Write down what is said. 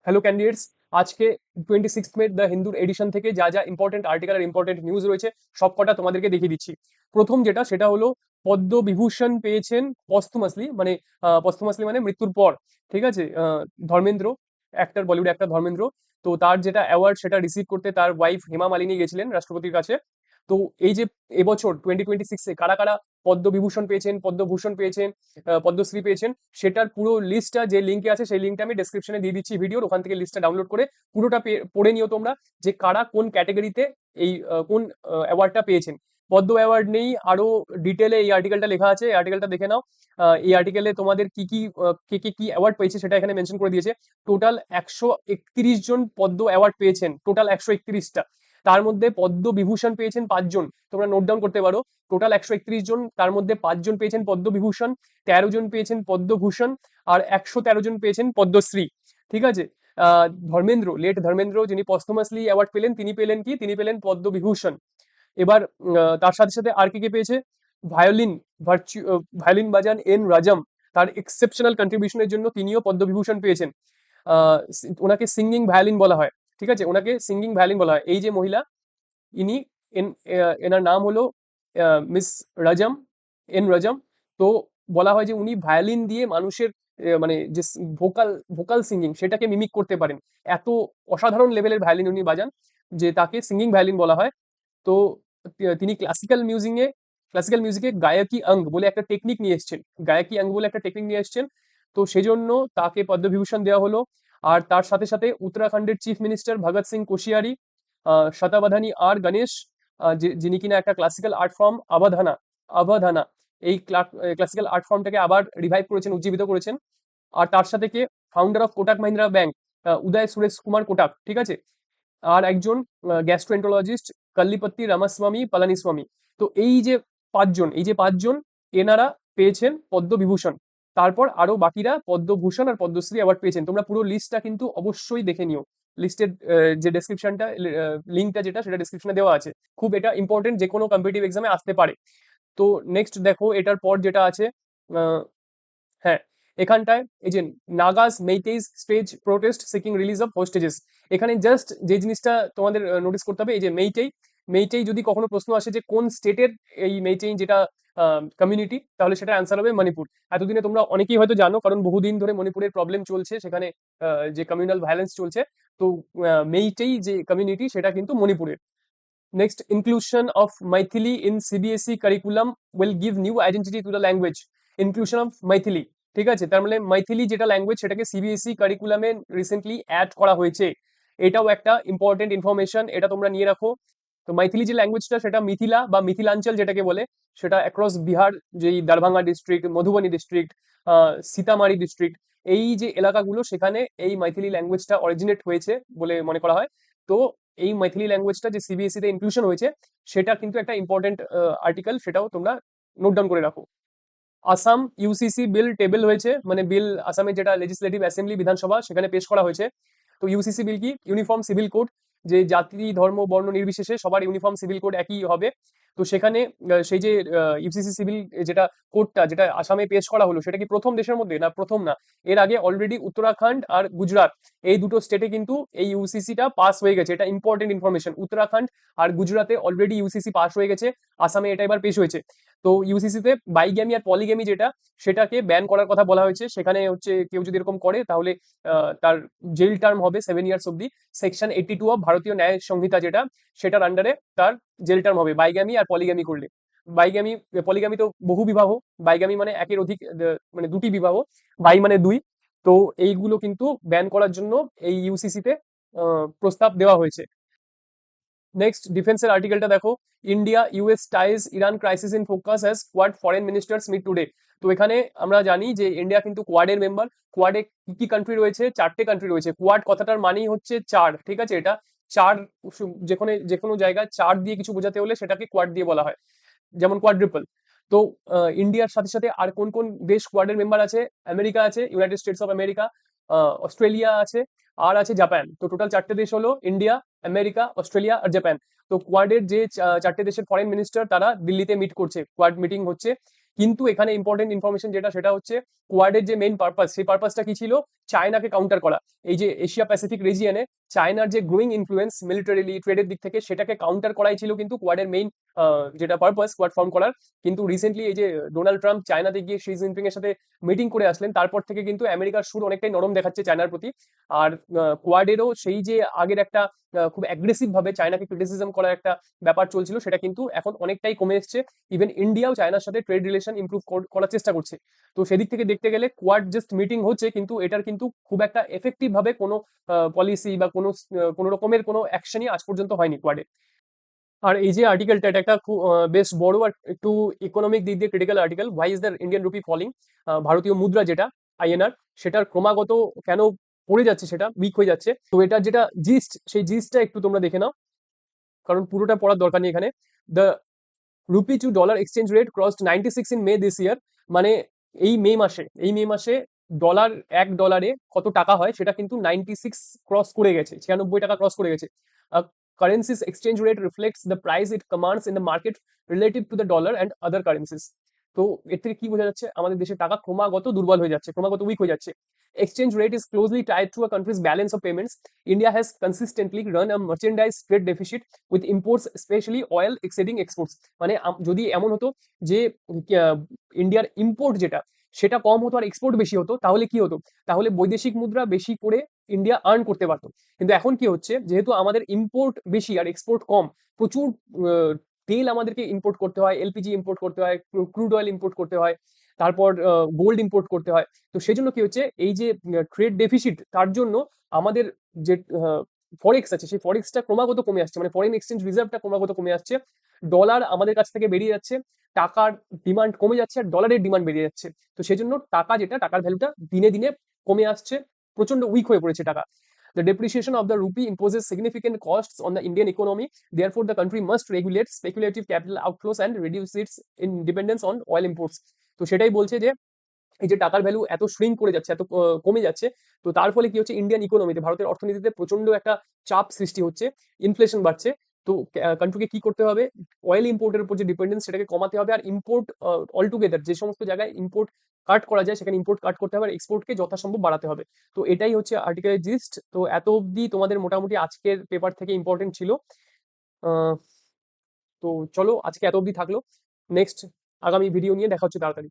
Hello candidates, আজকে 26 মে the হিন্দুর addition থেকে যা যা ইম্পর্টেন্ট আর্টিকেল আর ইম্পর্টেন্ট নিউজ রয়েছে সব কটা তোমাদেরকে দেখিয়ে দিচ্ছি। প্রথম যেটা সেটা হলো পদ্মবিভূষণ পেয়েছেন পস্থুমাসলি, মানে পস্থুমাসলি মানে মৃত্যুর পর। ঠিক আছে, ধর্মেন্দ্র, অ্যাক্টর, বলিউড অ্যাক্টর ধর্মেন্দ্র। তো তার যেটা অ্যাওয়ার্ড সেটা রিসিভ করতে তার ওয়াইফ হেমা মালিনী গেছিলেন রাষ্ট্রপতির কাছে। তো এই যে এবছর 2026-এ কারা কারা পদ্মবিভূষণ পেয়েছেন, পদ্মভূষণ পেয়েছেন, পদ্মশ্রী পেয়েছেন, সেটার পুরো লিস্টটা যে লিঙ্কে আছে সেই লিঙ্কটা আমি ডেসক্রিপশনে দিয়ে দিচ্ছি ভিডিওর, ওখান থেকে লিস্টটা ডাউনলোড করে পুরোটা পড়ে নিও তোমরা, যে কারা কোন ক্যাটাগরিতে এই কোন অ্যাওয়ার্ডটা পেয়েছেন। পদ্ম অ্যাওয়ার্ড নেই, আরো ডিটেলে এই আর্টিকেলটা লেখা আছে, এই আর্টিকেলটা দেখে নাও। এই আর্টিকেলে তোমাদের কি কি কে কে কি অ্যাওয়ার্ড পেয়েছে সেটা এখানে মেনশন করে দিয়েছে। টোটাল 131 জন পদ্ম অ্যাওয়ার্ড পেয়েছেন, টোটাল 131টা। তার মধ্যে পদ্মবিভূষণ পেয়েছেন 5 জন, তোমরা নোট ডাউন করতে পারো। টোটাল 131 জন, তার মধ্যে 5 জন পেয়েছেন পদ্মবিভূষণ, 13 জন পেয়েছেন পদ্মভূষণ, আর 113 জন পেয়েছেন পদ্মশ্রী। ঠিক আছে। ধর্মেন্দ্র, লেট ধর্মেন্দ্র, যিনি পস্থুমাসলি অ্যাওয়ার্ড পেলেন, তিনি পেলেন কি, তিনি পেলেন পদ্মবিভূষণ। এবার তার সাথে সাথে আর কে কে পেয়েছে, ভায়োলিন, ভায়োলিন বাজান এন রাজম, তার এক্সেপশনাল কন্ট্রিবিউশনের জন্য তিনিও পদ্মবিভূষণ পেয়েছেন। ওনাকে সিঙ্গিং ভায়োলিন বলা হয়। ঠিক আছে, ওনাকে সিঙ্গিং ভায়োলিন বলা হয়। এই যে মহিলা, ইনি এনার নাম হলো মিস রাজম, এন রাজম। তো বলা হয় যে উনি ভায়োলিন দিয়ে মানুষের মানে যে ভোকাল ভোকাল সিঙ্গিং সেটাকে মিমিক করতে পারেন। এত অসাধারণ লেভেলের ভায়োলিন উনি বাজান যে তাকে সিঙ্গিং ভায়োলিন বলা হয়। তো তিনি ক্লাসিক্যাল মিউজিকে গায়কি অঙ্গ বলে একটা টেকনিক নিয়ে এসেছেন, গায়কি অঙ্গ বলে একটা টেকনিক নিয়ে এসেছেন। তো সেজন্য তাকে পদ্মবিভূষণ দেওয়া হলো। আর তার সাথে সাথে উত্তরাখণ্ডের চিফ মিনিস্টার ভগৎ সিং কোশিয়ারি, শতাবধানী আর গণেশ, যিনি কিনা একটা ক্লাসিক্যাল আর্ট ফর্ম আবাধানা, আবাধানা, এই ক্লাসিক্যাল আর্ট ফর্মটাকে আবার রিভাইভ করেছেন, উজ্জীবিত করেছেন। আর তার সাথে কে, founder of Kotak Mahindra bank, Uday Suresh Kumar Kotak. ঠিক আছে। আর একজন গ্যাস্ট্রোএন্টারোলজিস্ট, কল্লিপত্তি রামাস্বামী পালানিস্বামী। তো এই যে পাঁচজন এনারা পেয়েছেন পদ্মবিভূষণ। তারপর আরো বাকিরা পদ্মভূষণ আর পদ্মশ্রী অ্যাওয়ার্ড পেয়েছেন। তোমরা পুরো লিস্টটা কিন্তু অবশ্যই দেখে নিও। লিস্টের যে ডেসক্রিপশনটা, লিঙ্কটা যেটা সেটা ডেসক্রিপশনে দেওয়া আছে। খুব এটা ইম্পর্টেন্ট, যে কোনো কম্পিটিটিভ এক্সামে আসতে পারে। তো নেক্সট দেখো, এটার পর যেটা আছে, আহ, হ্যাঁ, এখানটায় এই যে Nagas Meiteis stage protest seeking release of hostages. এখানে জাস্ট যে জিনিসটা তোমাদের নোটিস করতে হবে, এই যে মেইটেই, মেইটেই যদি কখনো প্রশ্ন আসে যে কোন স্টেটের এই মেইটেই যেটা কমিউনিটি, তাহলে সেটা অ্যান্সার হবে মণিপুর। এতদিনে তোমরা অনেকেই হয়তো জানো, কারণ বহুদিন ধরে মণিপুরের প্রবলেম চলছে সেখানে, যে কমিউনাল ভায়োলেন্স চলছে। তো মেইটেই যে কমিউনিটি সেটা কিন্তু মণিপুরের। Next, inclusion of Maithili in CBSE curriculum will give new identity to the language. Inclusion of Maithili, ঠিক আছে, তার মানে মাইথিলি যেটা ল্যাঙ্গুয়েজ সেটাকে সিবিএসই কারিকুলামে রিসেন্টলি অ্যাড করা হয়েছে। এটাও একটা ইম্পর্টেন্ট ইনফরমেশন, এটা তোমরা নিয়ে রাখো। তো মাইথিলি যে ল্যাঙ্গুয়েজটা সেটা মিথিলা বা মিথিলাঞ্চল যেটাকে বলে, সেটা অ্যাক্রস বিহার, যেই Darbhanga district, Madhubani district, Sitamarhi district, এই যে এলাকাগুলো সেখানে এই মাইথিলি ল্যাঙ্গুয়েজটা অরিজিনেট হয়েছে বলে মনে করা হয়। তো এই মাইথিলি ল্যাঙ্গুয়েজটা যে সিবিএসই তে ইনক্লুশন হয়েছে, সেটা কিন্তু একটা ইম্পর্টেন্ট আর্টিকেল, সেটাও তোমরা নোট ডাউন করে রাখো। আসাম ইউসিসি বিল টেবল হয়েছে, মানে বিল আসামের যেটা লেজিসলেটিভ অ্যাসেম্বলি, বিধানসভা, সেখানে পেশ করা হয়েছে। তো ইউসিসি বিল কি, ইউনিফর্ম সিভিল কোড, যে জাতি ধর্ম বর্ণ নির্বিশেষে সবার ইউনিফর্ম সিভিল কোড একই হবে। তো সেখানে সেই যে ইউসিসি সিভিল যেটা কোডটা যেটা আসামে পেশ করা হলো, সেটা কি প্রথম দেশের মধ্যে, না প্রথম না, এর আগে অলরেডি উত্তরাখণ্ড আর গুজরাট, এই দুটো স্টেটে কিন্তু এই ইউসিসিটা পাস হয়ে গেছে। এটা ইম্পর্টেন্ট ইনফরমেশন, উত্তরাখণ্ড আর গুজরাটে অলরেডি ইউসিসি পাস হয়ে গেছে, আসামে এটা এবার পেশ হয়েছে। তো ইউসিসিতে বাইগ্যামি আর পলিগ্যামি যেটা, সেটাকে ব্যান করার কথা বলা হয়েছে। সেখানে হচ্ছে কেউ যদি এরকম করে তাহলে তার জেল টার্ম হবে 7 ইয়ার্স অব্দি। সেকশন 82 অফ ভারতীয় ন্যায় সংহিতা যেটা, সেটার আন্ডারে তার জেল টার্ম হবে বাইগ্যামি আর পলিগ্যামি করলে। বাইগ্যামি, পলিগ্যামি তো বহু বিবাহ, বাইগ্যামি মানে একের অধিক, মানে দুটি বিবাহ, বাই মানে দুই। তো এইগুলো কিন্তু ব্যান করার জন্য এই ইউসিসিতে প্রস্তাব দেওয়া হয়েছে। নেক্সট, ডিফেন্সের আর্টিকেলটা দেখো, India US ties Iran crisis in focus as Quad foreign ministers meet today. তো এখানে আমরা জানি যে ইন্ডিয়া কিন্তু কোয়াডের মেম্বার। কোয়াডে কি কি কান্ট্রি রয়েছে, 4টে কান্ট্রি রয়েছে। কোয়াড কথাটার মানেই হচ্ছে চার, ঠিক আছে, এটা চার, যেখানে যে কোনো জায়গায় চার দিয়ে কিছু বোঝাতে হলে সেটাকে কোয়াড দিয়ে বলা হয়, যেমন কোয়াড্রিপল। তো ইন্ডিয়ার সাথে সাথে আর কোন কোন দেশ কোয়াডের মেম্বার আছে, আমেরিকা আছে, United states of America, Australia আছে, আর আছে জাপান। তো টোটাল 4টে দেশ হলো ইন্ডিয়া, আমেরিকা, অস্ট্রেলিয়া আর জাপান। তো কোয়াডের যে 4টে দেশের ফরেন মিনিস্টার তারা দিল্লিতে মিট করছে, কোয়াড মিটিং হচ্ছে। কিন্তু এখানে ইম্পর্টেন্ট ইনফরমেশন যেটা, সেটা হচ্ছে কোয়াডের যে মেইন পারপাস, সেই পারপাসটা কি ছিল, চায়নাকে কাউন্টার করা। এই যে এশিয়া প্যাসিফিক রিজিয়নে চায়নার যে গ্রোয়িং ইনফ্লুয়েন্স মিলিটারিলি ট্রেডের দিক থেকে, সেটাকে কাউন্টার করাই ছিল কিন্তু কোয়াডের মেইন যেটা পারপাস কোয়াড ফর্ম করার। কিন্তু রিসেন্টলি এই যে ডোনাল্ড ট্রাম্প চায়নাতে গিয়ে শি জিনপিং এর সাথে মিটিং করে আসলেন, তারপর থেকে কিন্তু আমেরিকার সুর অনেকটাই নরম দেখাচ্ছে চায়নার প্রতি। আর কোয়াডেরও সেই যে আগের একটা খুব অ্যাগ্রেসিভ ভাবে চায়নাকে ক্রিটিসিজম করার একটা ব্যাপার চলছিল, সেটা কিন্তু এখন অনেকটাই কমে এসছে। ইভেন ইন্ডিয়াও চায়নার সাথে ট্রেড রিলেশন ইমপ্রুভ করার চেষ্টা করছে। তো সেদিক থেকে দেখতে গেলে কোয়াড জাস্ট মিটিং হচ্ছে, কিন্তু এটার কিন্তু খুব একটা এফেক্টিভ ভাবে কোনো পলিসি বা কোনো রকমের কোনো অ্যাকশনই আজ পর্যন্ত হয়নি কোয়াডে। আর এই যে আর্টিকেলটা, এটা একটা বেশ বড় আর একটু ইকোনমিক দিক দিয়ে critical article, why is the Indian rupee falling. ভারতীয় মুদ্রা যেটা আইএনআর, সেটার ক্রমাগত কেন পড়ে যাচ্ছে, সেটা উইক হয়ে যাচ্ছে। তো এটার যেটা জিস্ট, সেই জিস্টটা একটু তোমরা দেখে নাও, কারণ পুরোটা পড়ার দরকার নেই এখানে। The rupee to dollar exchange rate crossed 96 in May this year. মানে এই মে মাসে ডলার, $1 কত টাকা হয় সেটা কিন্তু 96 ক্রস করে গেছে, 96 টাকা ক্রস করে গেছে। Currencies exchange rate reflects the price it commands in the market relative to the dollar and other currencies. তো এর থেকে কি বোঝা যাচ্ছে, আমাদের দেশের টাকা ক্রমাগত দুর্বল হয়ে যাচ্ছে, ক্রমাগত উইক হয়ে যাচ্ছে। Exchange rate is closely tied to a countries balance of payments. India has consistently run a merchandise trade deficit with imports, especially oil, exceeding exports. মানে যদি এমন হতো যে ইন্ডিয়ার ইম্পোর্ট যেটা, সেটা কম হতো আর এক্সপোর্ট বেশি হতো, তাহলে কি হতো? তাহলে বৈদেশিক মুদ্রা বেশি করে ইন্ডিয়া আর্ন করতে পারতো। কিন্তু এখন কি হচ্ছে, যেহেতু আমাদের ইম্পোর্ট বেশি আর এক্সপোর্ট কম, প্রচুর তেল আমাদেরকে ইম্পোর্ট করতে হয়, এলপিজি ইম্পোর্ট করতে হয়, ক্রুড অয়েল ইম্পোর্ট করতে হয়, তারপর গোল্ড ইম্পোর্ট করতে হয়। তো সেই জন্য কি হচ্ছে, এই যে ট্রেড ডেফিসিট, তার জন্য আমাদের যে ফরেক্স আছে, সেই ফরেক্সটা ক্রমাগত কমে আসছে, মানে ফরেন এক্সচেঞ্জ রিজার্ভটা ক্রমাগত কমে আসছে। ডলার আমাদের কাছ থেকে বেরিয়ে যাচ্ছে, টাকার ডিমান্ড কমে যাচ্ছে আর ডলারের ডিমান্ড বেরিয়ে যাচ্ছে। তো সেই জন্য টাকা যেটা, টাকার ভ্যালুটা দিনে দিনে কমে আসছে, প্রচন্ড উইক হয়ে পড়েছে টাকা। The depreciation of the rupee imposes significant costs on the Indian economy. Therefore, the country must regulate speculative capital outflows and reduce its dependence on oil imports. তো সেটাই বলছে যে এই যে টাকার ভ্যালু এত শ্রিঙ্ক করে যাচ্ছে, এত কমে যাচ্ছে, তো তার ফলে কি হচ্ছে, ইন্ডিয়ান ইকোনমিতে, ভারতের অর্থনীতিতে প্রচন্ড একটা চাপ সৃষ্টি হচ্ছে, ইনফ্লেশন বাড়ছে। তো কান্ট্রিকে কি করতে হবে, অয়েল ইম্পোর্টের উপর যে ডিপেন্ডেন্স, সেটাকে কমাতে হবে। আর ইম্পোর্ট অলটুগেদার যে সমস্ত জায়গায় ইম্পোর্ট কাট করা যায়, সেখানে ইম্পোর্ট কাট করতে হবে, আর এক্সপোর্টকে যথাসম্ভব বাড়াতে হবে। তো এটাই হচ্ছে আর্টিকেলের জিস্ট। তো এত অবধি তোমাদের মোটামুটি আজকের পেপার থেকে ইম্পর্টেন্ট ছিল। আহ, তো চলো, আজকে এত অবধি থাকলো। নেক্সট আগামী ভিডিও নিয়ে দেখা হচ্ছে তাড়াতাড়ি।